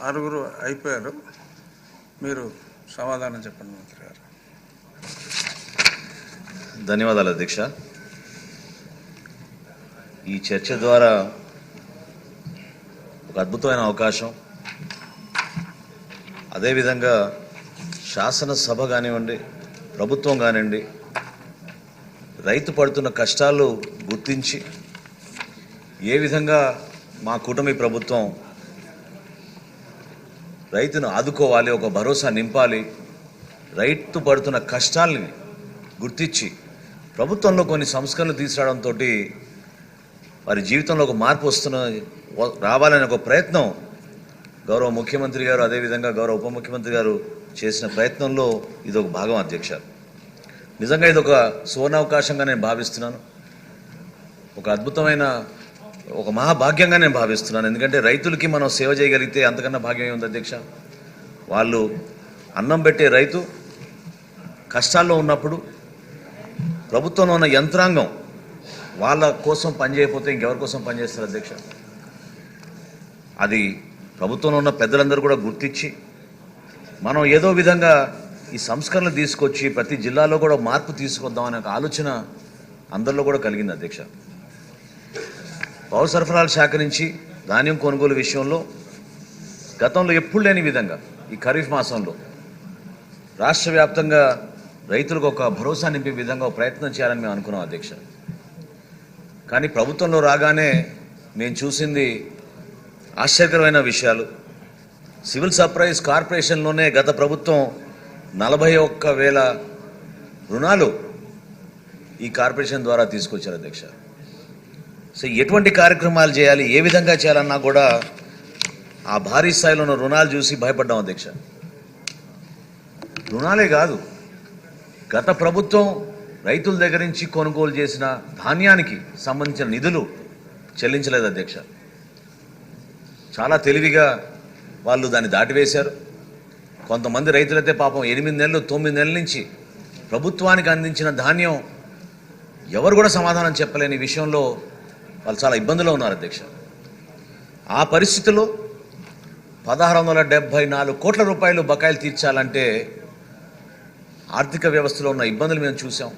ఆరుగురు అయిపోయారు. మీరు సమాధానం చెప్పండి మంత్రి గారు. ధన్యవాదాలు అధ్యక్ష. ఈ చర్చ ద్వారా ఒక అద్భుతమైన అవకాశం, అదేవిధంగా శాసనసభ కానివ్వండి, ప్రభుత్వం కానివ్వండి, రైతు పడుతున్న కష్టాలు గుర్తించి ఏ విధంగా మా కూటమి ప్రభుత్వం రైతును ఆదుకోవాలి, ఒక భరోసా నింపాలి, రైతు పడుతున్న కష్టాలని గుర్తించి ప్రభుత్వంలో కొన్ని సంస్కరణలు తీసుకురావడంతో వారి జీవితంలో ఒక మార్పు రావాలనే ఒక ప్రయత్నం గౌరవ ముఖ్యమంత్రి గారు, అదేవిధంగా గౌరవ ఉప ముఖ్యమంత్రి గారు చేసిన ప్రయత్నంలో ఇది ఒక భాగం అధ్యక్ష. నిజంగా ఇది ఒక సువర్ణావకాశంగా నేను భావిస్తున్నాను, ఒక అద్భుతమైన ఒక మహాభాగ్యంగా నేను భావిస్తున్నాను. ఎందుకంటే రైతులకి మనం సేవ చేయగలిగితే అంతకన్నా భాగ్యం ఏముంది అధ్యక్ష. వాళ్ళు అన్నం పెట్టే రైతు కష్టాల్లో ఉన్నప్పుడు ప్రభుత్వంలో ఉన్న యంత్రాంగం వాళ్ళ కోసం పనిచేయకపోతే ఇంకెవరి కోసం పనిచేస్తారు అధ్యక్ష? అది ప్రభుత్వంలో ఉన్న పెద్దలందరూ కూడా గుర్తించి మనం ఏదో విధంగా ఈ సంస్కరణలు తీసుకొచ్చి ప్రతి జిల్లాలో కూడా మార్పు తీసుకొద్దామనే ఒక ఆలోచన అందరిలో కూడా కలిగింది అధ్యక్ష. పౌర సరఫరాల శాఖ నుంచి ధాన్యం కొనుగోలు విషయంలో గతంలో ఎప్పుడు లేని విధంగా ఈ ఖరీఫ్ మాసంలో రాష్ట్ర వ్యాప్తంగా రైతులకు ఒక భరోసా నింపే విధంగా ఒక ప్రయత్నం చేయాలని మేము అనుకున్నాం అధ్యక్ష. కానీ ప్రభుత్వంలో రాగానే మేము చూసింది ఆశ్చర్యకరమైన విషయాలు. సివిల్ సప్లైస్ కార్పొరేషన్లోనే గత ప్రభుత్వం 41,000 రుణాలు ఈ కార్పొరేషన్ ద్వారా తీసుకొచ్చారు అధ్యక్ష. సో ఎటువంటి కార్యక్రమాలు చేయాలి, ఏ విధంగా చేయాలన్నా కూడా ఆ భారీ స్థాయిలో ఉన్న రుణాలు చూసి భయపడ్డాం అధ్యక్ష. రుణాలే కాదు, గత ప్రభుత్వం రైతుల దగ్గర నుంచి కొనుగోలు చేసిన ధాన్యానికి సంబంధించిన నిధులు చెల్లించలేదు అధ్యక్ష. చాలా తెలివిగా వాళ్ళు దాన్ని దాటివేశారు. కొంతమంది రైతులైతే పాపం 8 నెలలు 9 నెలల నుంచి ప్రభుత్వానికి అందించిన ధాన్యం ఎవరు కూడా సమాధానం చెప్పలేని విషయంలో వాళ్ళు చాలా ఇబ్బందులో ఉన్నారు అధ్యక్ష. ఆ పరిస్థితిలో 1,674 కోట్ల రూపాయలు బకాయిలు తీర్చాలంటే ఆర్థిక వ్యవస్థలో ఉన్న ఇబ్బందులు మేము చూసాం.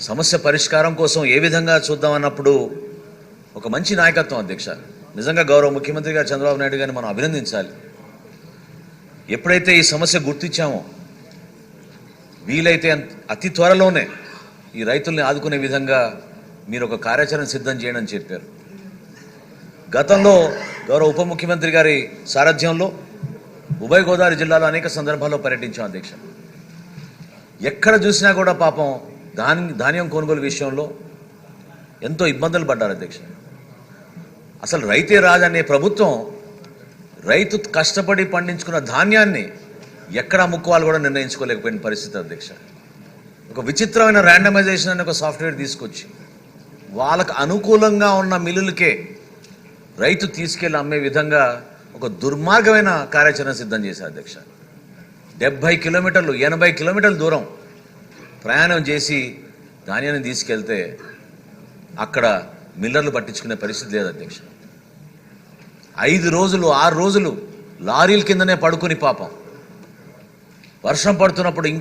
సమస్య పరిష్కారం కోసం ఏ విధంగా చూద్దామన్నప్పుడు ఒక మంచి నాయకత్వం అధ్యక్ష. నిజంగా గౌరవ ముఖ్యమంత్రి గారు చంద్రబాబు నాయుడు గారిని మనం అభినందించాలి. ఎప్పుడైతే ఈ సమస్య గుర్తించామో వీలైతే అతి త్వరలోనే ఈ రైతుల్ని ఆదుకునే విధంగా మీరు ఒక కార్యాచరణ సిద్ధం చేయండి అని చెప్పారు. గతంలో గౌరవ ఉప ముఖ్యమంత్రి గారి సారథ్యంలో ఉభయ గోదావరి జిల్లాలో అనేక సందర్భాల్లో పర్యటించాం అధ్యక్ష. ఎక్కడ చూసినా కూడా పాపం ధాన్యం కొనుగోలు విషయంలో ఎంతో ఇబ్బందులు పడ్డారు అధ్యక్ష. అసలు రైతే రాజనే ప్రభుత్వం రైతు కష్టపడి పండించుకున్న ధాన్యాన్ని ఎక్కడ అమ్ముకోవాలి కూడా నిర్ణయించుకోలేకపోయిన పరిస్థితి అధ్యక్ష. ఒక విచిత్రమైన ర్యాండమైజేషన్ అనే ఒక సాఫ్ట్వేర్ తీసుకొచ్చి వాళ్ళకు అనుకూలంగా ఉన్న మిల్లులకే రైతు తీసుకెళ్ళి అమ్మే విధంగా ఒక దుర్మార్గమైన కార్యాచరణ సిద్ధం చేశారు అధ్యక్ష. 70 కిలోమీటర్లు 80 కిలోమీటర్ల దూరం ప్రయాణం చేసి ధాన్యాన్ని తీసుకెళ్తే అక్కడ మిల్లర్లు పట్టించుకునే పరిస్థితి లేదు అధ్యక్ష. 5 రోజులు 6 రోజులు లారీల కిందనే పడుకుని పాపం వర్షం పడుతున్నప్పుడు ఇంకా